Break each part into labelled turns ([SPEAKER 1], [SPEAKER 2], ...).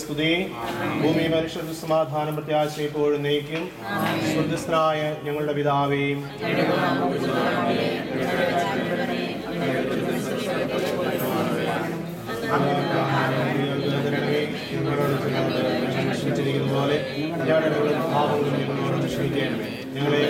[SPEAKER 1] സ്തുതി. ഭൂമി മനുഷ്യർക്ക് സമാധാനം പ്രത്യാശയെപ്പോഴും നയിക്കും. സ്വർഗ്ഗസ്ഥനായ ഞങ്ങളുടെ പിതാവേയും പോലെ ഞങ്ങളുടെ പാപങ്ങളും ഞങ്ങളോട് ക്ഷമിക്കണമേ. ഞങ്ങളെ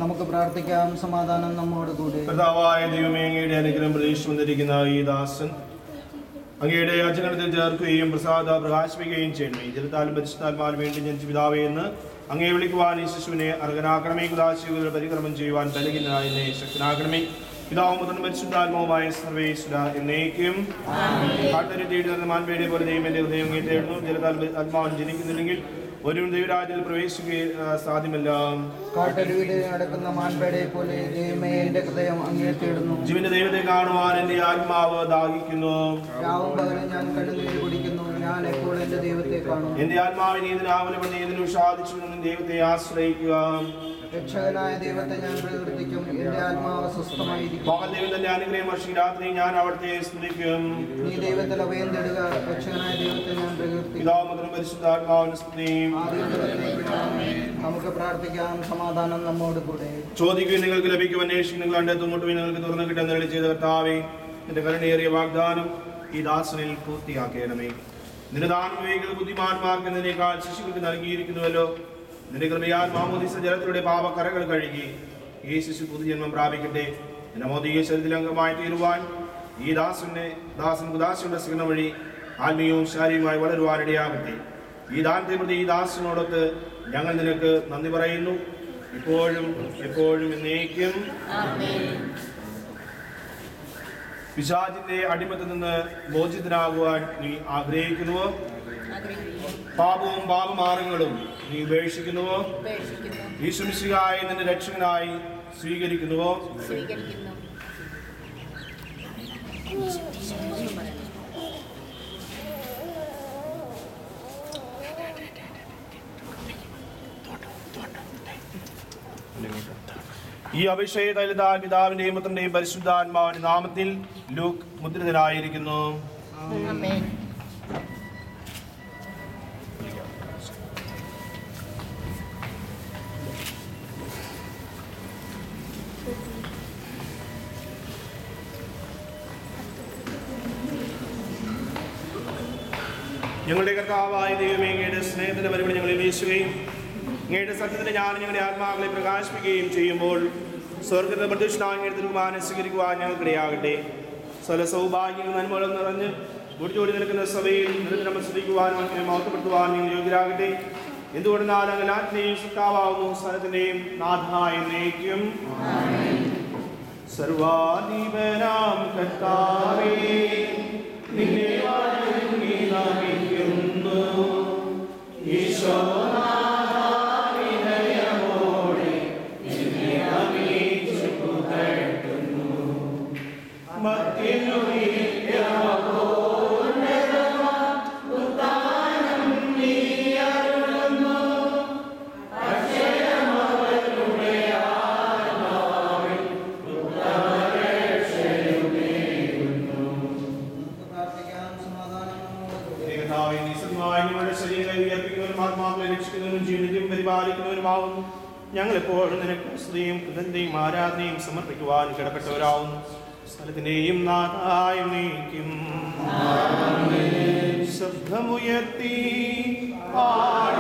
[SPEAKER 2] നമുക്ക് പ്രാർത്ഥിക്കാം. സമാധാനം നമ്മോട് കൂടെ.
[SPEAKER 1] കർത്താവായ ദൈവമേ, അങ്ങയുടെ അനുഗ്രഹം പ്രതീക്ഷിച്ചു വന്നിരിക്കുന്ന ഈ ദാസൻ അങ്ങയുടെ അജഗണത്തിൽ ചേർക്കുകയും പ്രകാശിപ്പിക്കുകയും ചെയ്യണമേ. ജലത്താലും പരിശുദ്ധാത്മാവിന് വേണ്ടി ജനിച്ച പിതാവേ എന്ന് അങ്ങയെ വിളിക്കുവാൻ ഈ ശിശുവിനെ അർഹനാക്കണമേ. കുദാശികളുടെ പരിക്രമം ചെയ്യുവാൻ ബലഹീനനായ എന്നെ ശക്തനാക്കണമേ. പിതാവും പുത്രനും പരിശുദ്ധാത്മാവുമായ സർവേശ്വര എന്നേക്കും. കാട്ടരി തേടി നടന്ന മാൻപേടെ പോലെ ദൈവം എന്റെ ഹൃദയം അങ്ങേ തേടുന്നു. ജലത്താൽ ആത്മാവൻ ജനിക്കുന്നില്ലെങ്കിൽ ഒരു ദൈവരാജ്യത്തിൽ പ്രവേശിക്കുക സാധ്യമല്ല.
[SPEAKER 2] കാട്ടരുവിൽ നടക്കുന്ന മാൻപേടെ പോലെ ദൈവമേ എന്റെ ഹൃദയം അങ്ങേ തേടുന്നു.
[SPEAKER 1] ജീവന്റെ ദൈവത്തെ കാണുവാൻ എന്റെ ആത്മാവ് ദാഹിക്കുന്നു.
[SPEAKER 2] രാവും പകലും ഞാൻ കണ്ണുനീര് കുടിക്കുന്നു. ഞാൻ എപ്പോൾ എന്റെ ദൈവത്തെ കാണും.
[SPEAKER 1] എന്റെ ആത്മാവിനെ ഇതിനും സാധിച്ചു ദൈവത്തെ ആശ്രയിക്കുക.
[SPEAKER 2] രക്ഷകനായ ദൈവത്തെ ഞാൻ പ്രകീർത്തിക്കും. എന്റെ ആത്മാവ് സ്വസ്ഥമായിരിക്കും.
[SPEAKER 1] പകൽ ദൈവം തന്റെ അനുഗ്രഹം വർഷി രാത്രി ഞാൻ അവിടുത്തെ സ്തുതിക്കും.
[SPEAKER 2] നീ ദൈവത്തിൽ അഭയം തേടുക. രക്ഷകനായ ദൈവത്തെ ഞാൻ പ്രകീർത്തിക്കും.
[SPEAKER 1] പിതാവും പരിശുദ്ധാത്മാവിന് സ്തുതിയും.
[SPEAKER 2] നമുക്ക് പ്രാർത്ഥിക്കാം. സമാധാനം നമ്മോട് കൂടെ.
[SPEAKER 1] ചോദിക്കുകയും നിങ്ങൾക്ക് ലഭിക്കും, അന്വേഷിക്കും നിങ്ങൾ കണ്ടെത്തുമുട്ടും നിങ്ങൾക്ക് തുറന്നു കിട്ടാൻ നേടി ചെയ്ത കർത്താവേ, നിന്റെ കരുണയേറിയ വാഗ്ദാനം ഈ ദാസനിൽ പൂർത്തിയാക്കണമേ. നിന്റെ ദാനമേകൾ ബുദ്ധിമാന്മാർക്ക് എന്നതിനേക്കാൾ ശിശുക്കൾക്ക് നൽകിയിരിക്കുന്നുവല്ലോ. നിന്റെ കൃപയാൽ മാമോദീസ ജലത്തിലൂടെ പാപക്കറകൾ കഴുകി ഈ ശിശു പുതുജന്മം പ്രാപിക്കട്ടെ. നിന്റെ മോദീയ ശരീരത്തിൽ അംഗമായി തീരുവാൻ ഈ ദാസന്റെ സിഗ്ന വഴി ആത്മീയവും ശാരീരികമായി വളരുവാനിടയാകട്ടെ. ഈ ദാനത്തെ പ്രതി ഈ ദാസനോടൊത്ത് ഞങ്ങൾ നിനക്ക് നന്ദി പറയുന്നു, ഇപ്പോഴും എപ്പോഴും എന്നേക്കും. പിശാചിന്റെ അടിമത്തിൽ നിന്ന് മോചിതനാകുവാൻ നീ ആഗ്രഹിക്കുന്നുവോ? പാപവും പാപമാർഗങ്ങളും നീ ഉപേക്ഷിക്കുന്നുവോ? ഈശ്വമിശിഹായി നിന്റെ രക്ഷകനായി സ്വീകരിക്കുന്നുവോ? ഈ അഭിഷേക തൈലത്താൽ പിതാവിന്റെയും പുത്രന്റെയും പരിശുദ്ധാത്മാവിന്റെ നാമത്തിൽ ലൂക്ക് മുദ്രിതനായിരിക്കുന്നു. ഞങ്ങളുടെ കർത്താവായ ദൈവമേ, അങ്ങയുടെ സ്നേഹത്തിന്റെ പരിപാടി ഞങ്ങളെ വീശുകയും അങ്ങയുടെ സത്യത്തിന്റെ ജ്ഞാനം ഞങ്ങളുടെ ആത്മാക്കളെ പ്രകാശിപ്പിക്കുകയും ചെയ്യുമ്പോൾ സ്വർഗത്തെ പ്രദക്ഷിണാങ്ങയുടെ തിരുമാനം സ്വീകരിക്കുവാൻ ഞങ്ങൾക്കിടയാകട്ടെ. സ്വല സൗഭാഗ്യങ്ങൾ നന്മകളും നിറഞ്ഞ് ഒടിച്ചോടി നിൽക്കുന്ന സഭയിൽ നിരന്തരം ശ്രദ്ധിക്കുവാനും അങ്ങനെ മഹത്വപ്പെടുത്തുവാനും ഞങ്ങൾ യോഗ്യരാകട്ടെ. എന്തുകൊണ്ടെന്നാൽ അങ്ങനെ ആത്മീയ സൃഷ്ടാവാകുന്നു, സ്ഥലത്തിന്റെയും നാഥായ എന്നേക്കും. സർവാധിപനാം കർത്താവേ, നിന്നെ നമിക്കുന്നു. ഈശോനാമോടെ നിന്നെ നമിച്ചു പുകഴ്ത്തുന്നു. പരിപാലിക്കുന്നവരുമാവുന്നു. ഞങ്ങളെപ്പോഴും നിനക്ക് സ്തുതിയും കൃതജ്ഞതയും ആരാധനയും സമർപ്പിക്കുവാൻ കിടപ്പെട്ടവരാവുന്നു. സ്ഥലത്തിന്റെയും നാഥായ നീക്കും. ശബ്ദമുയർത്തി പാടി